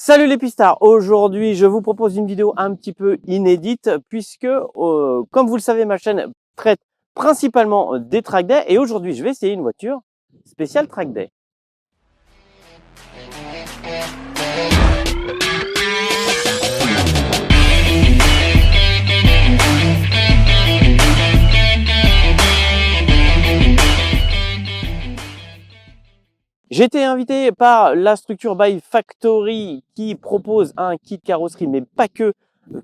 Salut les pistards, aujourd'hui je vous propose une vidéo un petit peu inédite puisque comme vous le savez ma chaîne traite principalement des track day et aujourd'hui je vais essayer une voiture spéciale track day. J'ai été invité par la structure By Factory qui propose un kit carrosserie, mais pas que,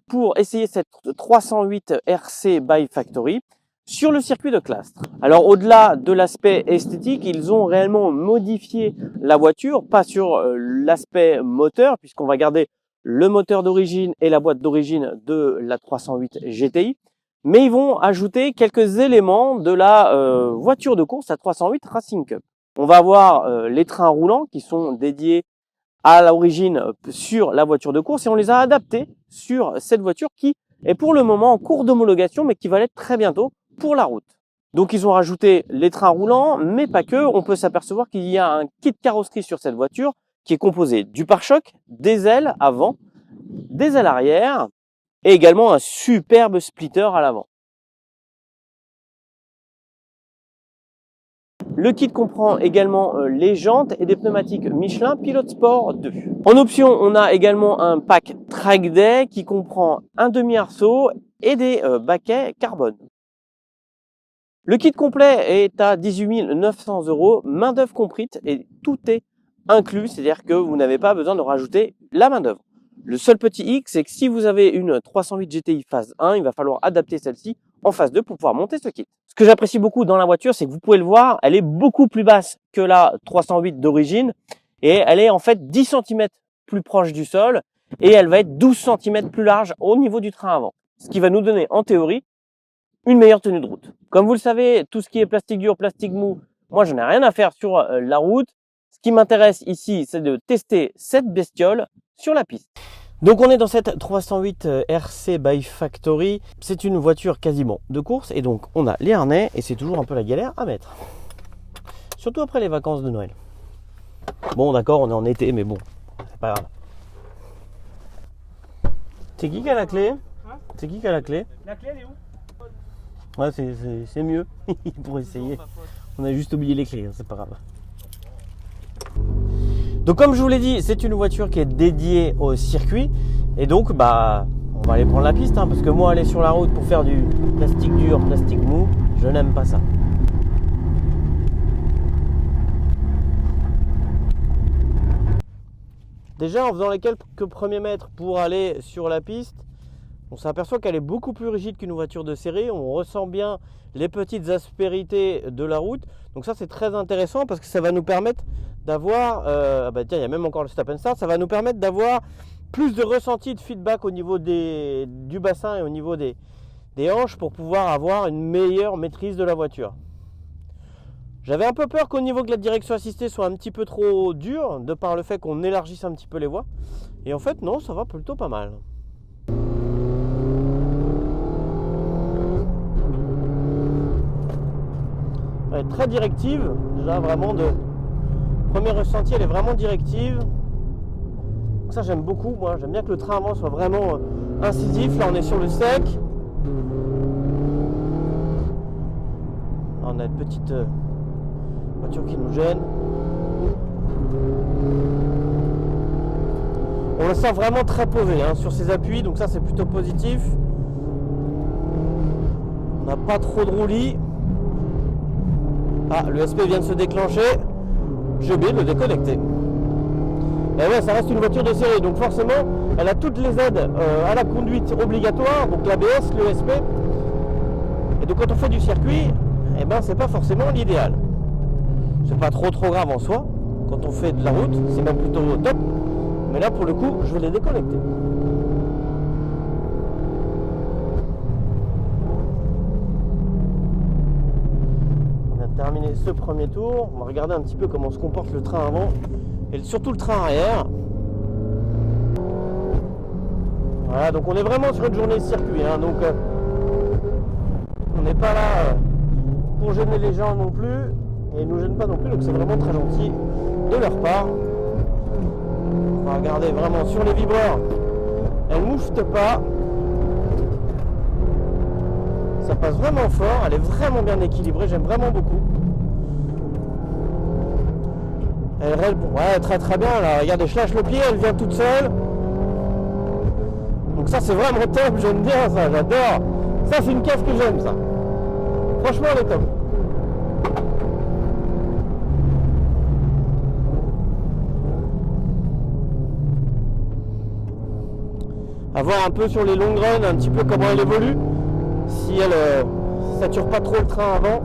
pour essayer cette 308 RC By Factory sur le circuit de Castres. Alors au-delà de l'aspect esthétique, ils ont réellement modifié la voiture, pas sur l'aspect moteur, puisqu'on va garder le moteur d'origine et la boîte d'origine de la 308 GTI, mais ils vont ajouter quelques éléments de la voiture de course, la 308 Racing Cup. On va avoir les trains roulants qui sont dédiés à l'origine sur la voiture de course et on les a adaptés sur cette voiture qui est pour le moment en cours d'homologation mais qui va l'être très bientôt pour la route. Donc ils ont rajouté les trains roulants mais pas que. On peut s'apercevoir qu'il y a un kit carrosserie sur cette voiture qui est composé du pare-choc, des ailes avant, des ailes arrière et également un superbe splitter à l'avant. Le kit comprend également les jantes et des pneumatiques Michelin Pilot Sport 2. En option, on a également un pack Track Day qui comprend un demi-arceau et des baquets carbone. Le kit complet est à 18 900 €, main d'œuvre comprise et tout est inclus, c'est-à-dire que vous n'avez pas besoin de rajouter la main d'œuvre. Le seul petit hic, c'est que si vous avez une 308 GTI phase 1, il va falloir adapter celle-ci en phase 2 pour pouvoir monter ce kit. Ce que j'apprécie beaucoup dans la voiture, c'est que vous pouvez le voir, elle est beaucoup plus basse que la 308 d'origine et elle est en fait 10 cm plus proche du sol et elle va être 12 cm plus large au niveau du train avant. Ce qui va nous donner en théorie une meilleure tenue de route. Comme vous le savez, tout ce qui est plastique dur, plastique mou, moi je n'ai rien à faire sur la route. Ce qui m'intéresse ici, c'est de tester cette bestiole sur la piste. Donc on est dans cette 308 RC By Factory. C'est une voiture quasiment de course et donc on a les harnais et c'est toujours un peu la galère à mettre. Surtout après les vacances de Noël. Bon d'accord, on est en été mais bon, c'est pas grave. C'est qui a la clé? C'est qui a la clé? La clé elle est où? Ouais c'est mieux pour essayer. On a juste oublié les clés, c'est pas grave. Donc comme je vous l'ai dit, c'est une voiture qui est dédiée au circuit et donc on va aller prendre la piste parce que moi aller sur la route pour faire du plastique dur, plastique mou, je n'aime pas ça. Déjà en faisant les quelques premiers mètres pour aller sur la piste, on s'aperçoit qu'elle est beaucoup plus rigide qu'une voiture de série, on ressent bien les petites aspérités de la route, donc ça c'est très intéressant parce que ça va nous permettre d'avoir, tiens il y a même encore le stop and start, ça va nous permettre d'avoir plus de ressenti de feedback au niveau du bassin et au niveau des hanches pour pouvoir avoir une meilleure maîtrise de la voiture. J'avais un peu peur qu'au niveau de la direction assistée soit un petit peu trop dur, de par le fait qu'on élargisse un petit peu les voies, et en fait non, ça va plutôt pas mal. Elle est très directive, déjà vraiment de premier ressenti, elle est vraiment directive. Donc ça j'aime beaucoup, moi j'aime bien que le train avant soit vraiment incisif. Là on est sur le sec. Là, on a une petite voiture qui nous gêne. On le sent vraiment très posé sur ses appuis, donc ça c'est plutôt positif. On n'a pas trop de roulis. Ah, le SP vient de se déclencher. J'ai oublié de le déconnecter. Et ouais, ça reste une voiture de série, donc forcément, elle a toutes les aides à la conduite obligatoire, donc l'ABS, le SP. Et donc quand on fait du circuit, c'est pas forcément l'idéal. C'est pas trop grave en soi. Quand on fait de la route, c'est même plutôt top. Mais là, pour le coup, je vais les déconnecter. Terminer ce premier tour, on va regarder un petit peu comment se comporte le train avant et surtout le train arrière. Voilà, donc on est vraiment sur une journée circuit, donc on n'est pas là pour gêner les gens non plus et ils nous gênent pas non plus, donc c'est vraiment très gentil de leur part. va regarder vraiment sur les vibreurs. Elle moufte pas. Ça passe vraiment fort. Elle est vraiment bien équilibrée. J'aime vraiment beaucoup. Elle règle, ouais, très très bien. Là, regardez, je lâche le pied. Elle vient toute seule. Donc ça, c'est vraiment top. J'aime bien ça. J'adore. Ça, c'est une caisse que j'aime, ça. Franchement, elle est top. À voir un peu sur les longues runs, un petit peu comment elle évolue. Si elle sature pas trop le train avant.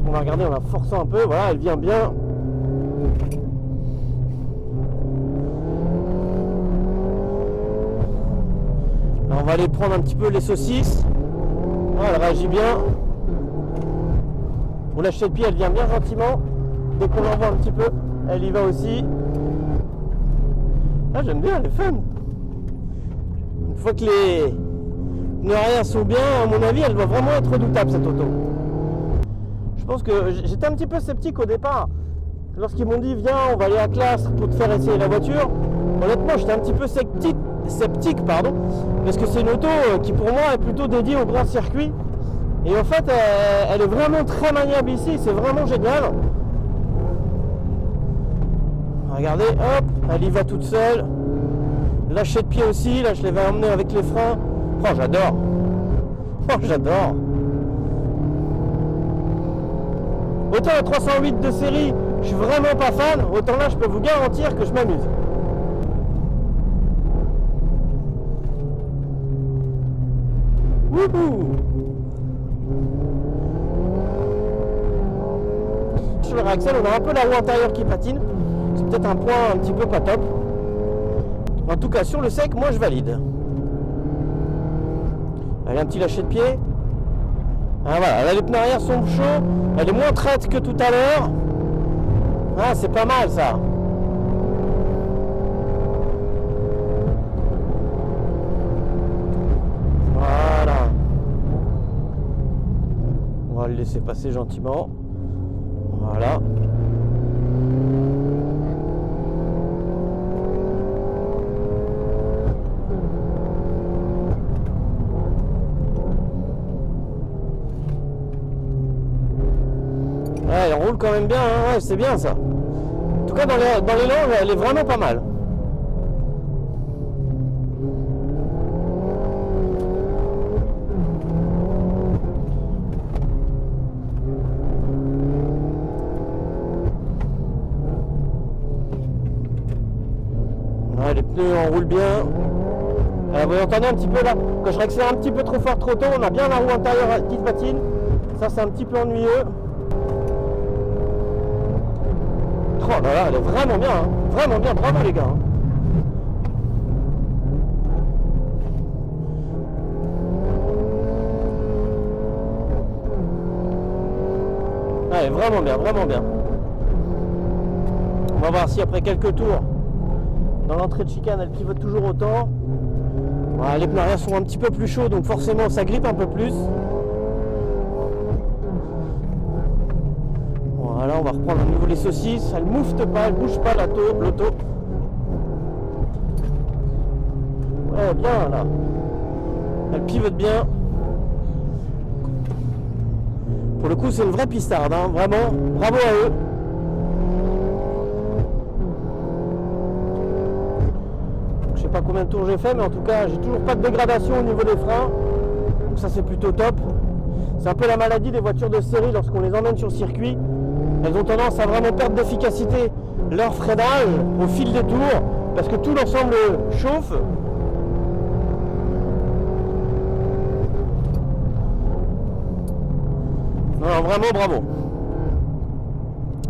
On va regarder en la forçant un peu. Voilà, elle vient bien. Alors on va aller prendre un petit peu les saucisses. Voilà, elle réagit bien. On lâche le pied, elle vient bien gentiment. Dès qu'on l'envoie un petit peu, elle y va aussi. Ah, j'aime bien, elle est fun. Une fois que les pneus arrière sont bien, à mon avis, elle doit vraiment être redoutable, cette auto. Je pense que j'étais un petit peu sceptique au départ. Lorsqu'ils m'ont dit, viens, on va aller à Castres pour te faire essayer la voiture. Honnêtement, j'étais un petit peu sceptique, parce que c'est une auto qui, pour moi, est plutôt dédiée au grand circuit. Et en fait, elle est vraiment très maniable ici, c'est vraiment génial. Regardez, hop, elle y va toute seule. Lâcher de pied aussi, là je les vais emmener avec les freins. Oh, j'adore. Oh, j'adore. Autant la 308 de série, je suis vraiment pas fan, autant là je peux vous garantir que je m'amuse. Wouhou! Sur le réaxel, on a un peu la roue intérieure qui patine. C'est peut-être un point un petit peu pas top. En tout cas, sur le sec, moi je valide. Elle a un petit lâcher de pied. Ah, voilà, là, les pneus arrière sont chauds. Elle est moins traite que tout à l'heure. Ah, c'est pas mal ça. Voilà. On va le laisser passer gentiment. Voilà. Ouais, elle roule quand même bien, hein. Ouais, c'est bien ça. En tout cas, dans les langues, elle est vraiment pas mal. Ouais, les pneus enroulent bien. Vous entendez un petit peu là, quand je réaccélère un petit peu trop fort, trop tôt, on a bien la roue intérieure qui patine. Ça, c'est un petit peu ennuyeux. Oh là là, elle est vraiment bien, hein. Vraiment bien, bravo les gars. Hein. Elle est vraiment bien, vraiment bien. On va voir si après quelques tours, dans l'entrée de chicane, elle pivote toujours autant. Voilà, les pneus arrière sont un petit peu plus chauds, donc forcément ça grippe un peu plus. Voilà, on va reprendre à nouveau les saucisses. Elle moufte pas, elle bouge pas l'auto. Ouais, bien là. Elle pivote bien. Pour le coup, c'est une vraie pistarde, hein. Vraiment, bravo à eux. Je sais pas combien de tours j'ai fait, mais en tout cas, j'ai toujours pas de dégradation au niveau des freins. Donc ça, c'est plutôt top. C'est un peu la maladie des voitures de série lorsqu'on les emmène sur le circuit. Elles ont tendance à vraiment perdre d'efficacité leur freinage au fil des tours parce que tout l'ensemble chauffe. Non, vraiment bravo.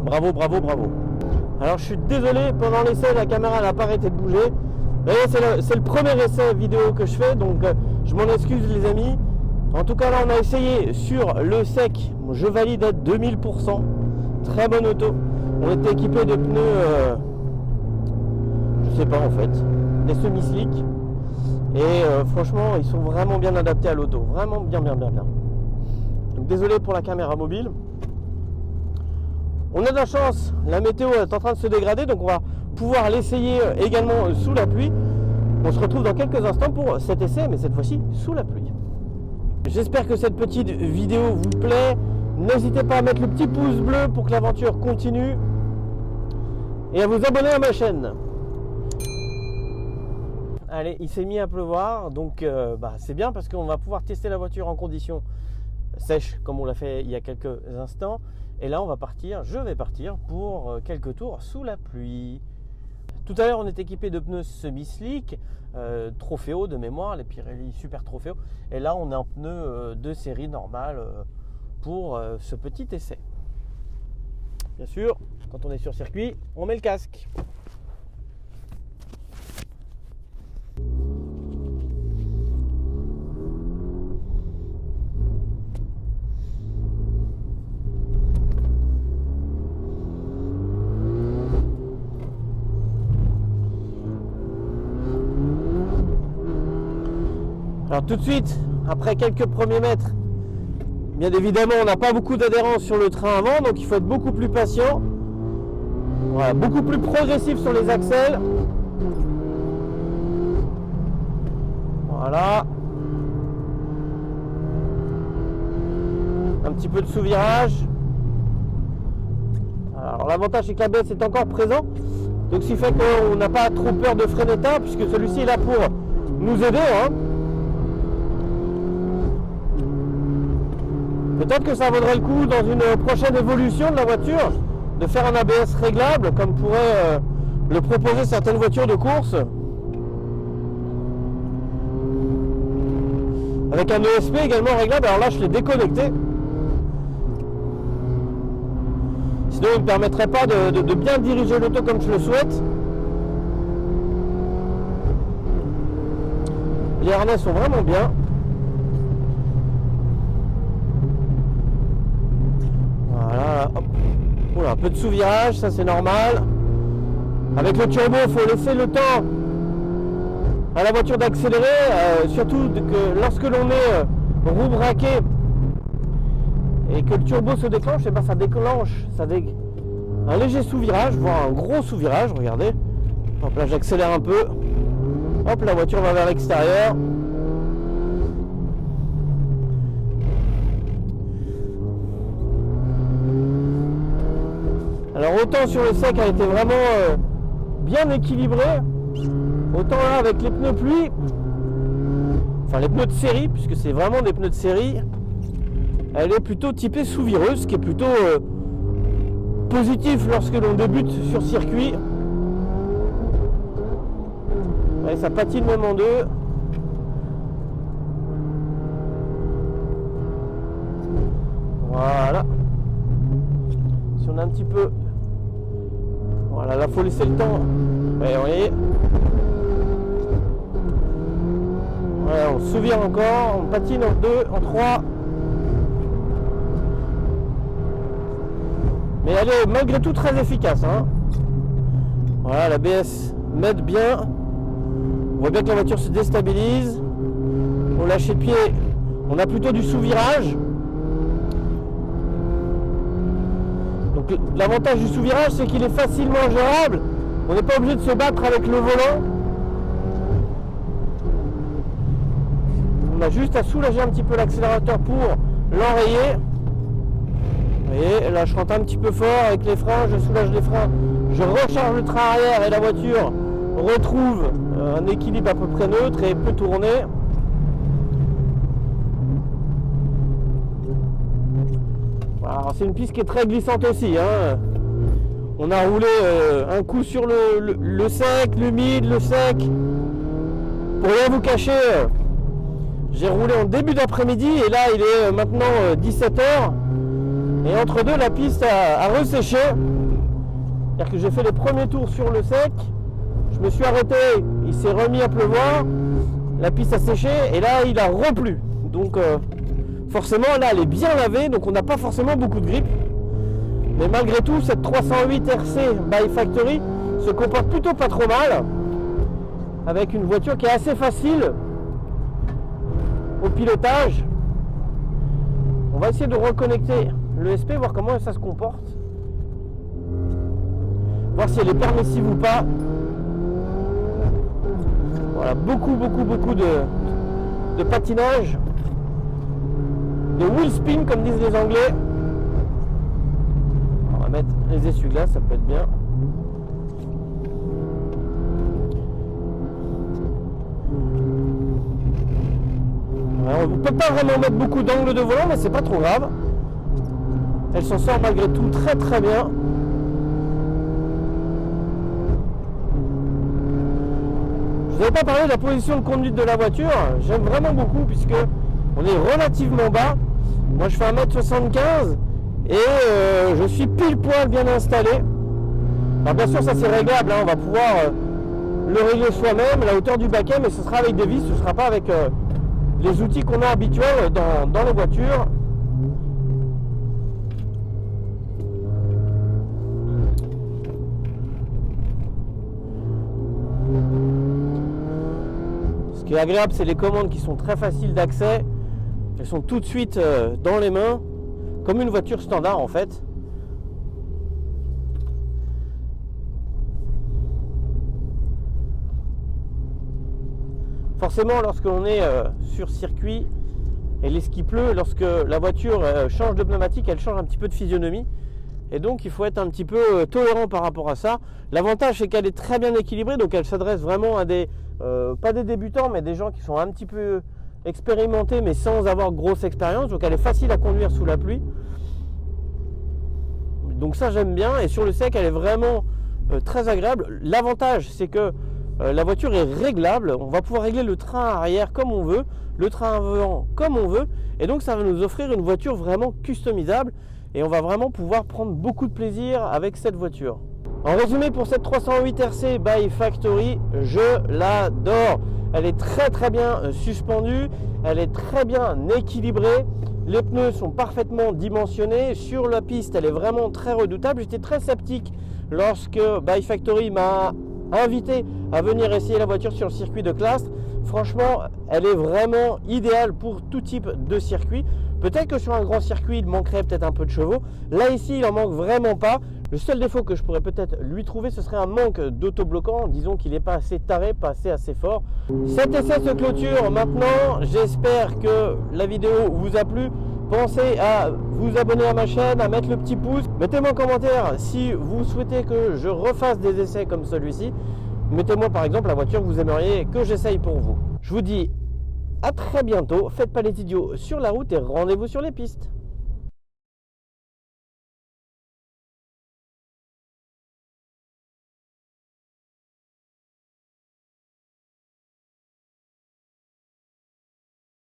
Bravo, bravo, bravo. Alors je suis désolé, pendant l'essai la caméra n'a pas arrêté de bouger. C'est le premier essai vidéo que je fais, donc je m'en excuse les amis. En tout cas là on a essayé sur le sec, je valide à 2000%. Très bonne auto. On était équipé de pneus, je sais pas en fait, des semi-slick. Et franchement, ils sont vraiment bien adaptés à l'auto. Vraiment bien, bien, bien, bien. Donc désolé pour la caméra mobile. On a de la chance, la météo est en train de se dégrader, donc on va pouvoir l'essayer également sous la pluie. On se retrouve dans quelques instants pour cet essai, mais cette fois-ci sous la pluie. J'espère que cette petite vidéo vous plaît. N'hésitez pas à mettre le petit pouce bleu pour que l'aventure continue et à vous abonner à ma chaîne. Allez, il s'est mis à pleuvoir, donc c'est bien parce qu'on va pouvoir tester la voiture en conditions sèches comme on l'a fait il y a quelques instants. Et là, je vais partir pour quelques tours sous la pluie. Tout à l'heure, on est équipé de pneus semi-slick, Trofeo de mémoire, les Pirelli Super Trofeo. Et là, on est en pneus de série normale pour ce petit essai. Bien sûr, quand on est sur circuit, on met le casque. Alors tout de suite, après quelques premiers mètres, bien évidemment on n'a pas beaucoup d'adhérence sur le train avant, donc il faut être beaucoup plus patient. Voilà, beaucoup plus progressif sur les axels. Voilà. Un petit peu de sous-virage. Alors l'avantage c'est que l'ABS est encore présent, donc ce qui fait qu'on n'a pas trop peur de frein d'état, puisque celui-ci est là pour nous aider. Peut-être que ça vaudrait le coup dans une prochaine évolution de la voiture de faire un ABS réglable comme pourraient le proposer certaines voitures de course. Avec un ESP également réglable, alors là je l'ai déconnecté. Sinon il ne me permettrait pas de bien diriger l'auto comme je le souhaite. Les harnais sont vraiment bien. Voilà, hop. Oula, un peu de sous-virage, ça c'est normal. Avec le turbo, il faut laisser le temps à la voiture d'accélérer, surtout que lorsque l'on est roue braquée et que le turbo se déclenche, et ben ça déclenche un léger sous-virage, voire un gros sous-virage, regardez. Hop là, j'accélère un peu. Hop, la voiture va vers l'extérieur. Alors autant sur le sec a été vraiment bien équilibré, autant là avec les pneus pluie, enfin les pneus de série, puisque c'est vraiment des pneus de série, elle est plutôt typée sous-vireuse, ce qui est plutôt positif lorsque l'on débute sur circuit. Ouais, ça patine même en deux. Voilà. Si on a un petit peu... Voilà, là faut laisser le temps. Ouais, vous voyez. Voilà, on se souvient encore, on patine en 2, en 3. Mais elle est malgré tout très efficace. Voilà, l'ABS m'aide bien. On voit bien que la voiture se déstabilise. Au lâcher de pied, on a plutôt du sous-virage. Donc l'avantage du sous-virage, c'est qu'il est facilement gérable. On n'est pas obligé de se battre avec le volant. On a juste à soulager un petit peu l'accélérateur pour l'enrayer. Vous voyez, là je rentre un petit peu fort avec les freins, je soulage les freins, je recharge le train arrière et la voiture retrouve un équilibre à peu près neutre et peut tourner. Voilà, c'est une piste qui est très glissante aussi. On a roulé un coup sur le sec, l'humide, le sec. Pour rien vous cacher, j'ai roulé en début d'après-midi et là il est maintenant 17h. Et entre deux, la piste a resséché. C'est-à-dire que j'ai fait les premiers tours sur le sec. Je me suis arrêté, il s'est remis à pleuvoir. La piste a séché et là il a replu. Donc forcément là elle est bien lavée, donc on n'a pas forcément beaucoup de grippe. Mais malgré tout, cette 308 RC by Factory se comporte plutôt pas trop mal. Avec une voiture qui est assez facile au pilotage. On va essayer de reconnecter le SP, voir comment ça se comporte. voir si elle est permissive ou pas. Voilà, beaucoup de patinage, de wheel spin comme disent les Anglais. On va mettre les essuie-glaces, ça peut être bien. Alors, on ne peut pas vraiment mettre beaucoup d'angles de volant, mais c'est pas trop grave. Elle s'en sort malgré tout très bien. Je vous avais pas parlé de la position de conduite de la voiture. J'aime vraiment beaucoup puisque on est relativement bas. Moi je fais 1m75 et je suis pile poil bien installé. Alors bien sûr ça c'est réglable, hein. On va pouvoir le régler soi-même, la hauteur du baquet, mais ce sera avec des vis, ce ne sera pas avec les outils qu'on a habituels dans les voitures. Ce qui est agréable, c'est les commandes qui sont très faciles d'accès. Elles sont tout de suite dans les mains, comme une voiture standard en fait. Forcément, lorsqu'on est sur circuit et lorsqu'il pleut, lorsque la voiture change de pneumatique, elle change un petit peu de physionomie. Et donc, il faut être un petit peu tolérant par rapport à ça. L'avantage, c'est qu'elle est très bien équilibrée, donc elle s'adresse vraiment à des, pas des débutants, mais des gens qui sont un petit peu expérimentés, mais sans avoir grosse expérience. Donc, elle est facile à conduire sous la pluie. Donc ça, j'aime bien. Et sur le sec, elle est vraiment très agréable. L'avantage, c'est que la voiture est réglable, on va pouvoir régler le train arrière comme on veut, le train avant comme on veut, et donc ça va nous offrir une voiture vraiment customisable et on va vraiment pouvoir prendre beaucoup de plaisir avec cette voiture. En résumé, pour cette 308 RC by Factory, je l'adore. Elle est très bien suspendue, elle est très bien équilibrée, les pneus sont parfaitement dimensionnés, sur la piste elle est vraiment très redoutable. J'étais très sceptique lorsque by Factory m'a invité à venir essayer la voiture sur le circuit de Castres. Franchement, elle est vraiment idéale pour tout type de circuit. Peut-être que sur un grand circuit, il manquerait peut-être un peu de chevaux. Là, ici, il en manque vraiment pas. Le seul défaut que je pourrais peut-être lui trouver, ce serait un manque d'autobloquant. Disons qu'il n'est pas assez taré, pas assez fort. Cet essai se clôture maintenant. J'espère que la vidéo vous a plu. Pensez à vous abonner à ma chaîne, à mettre le petit pouce. Mettez-moi en commentaire si vous souhaitez que je refasse des essais comme celui-ci. Mettez-moi par exemple la voiture que vous aimeriez que j'essaye pour vous. Je vous dis à très bientôt. Faites pas les idiots sur la route et rendez-vous sur les pistes.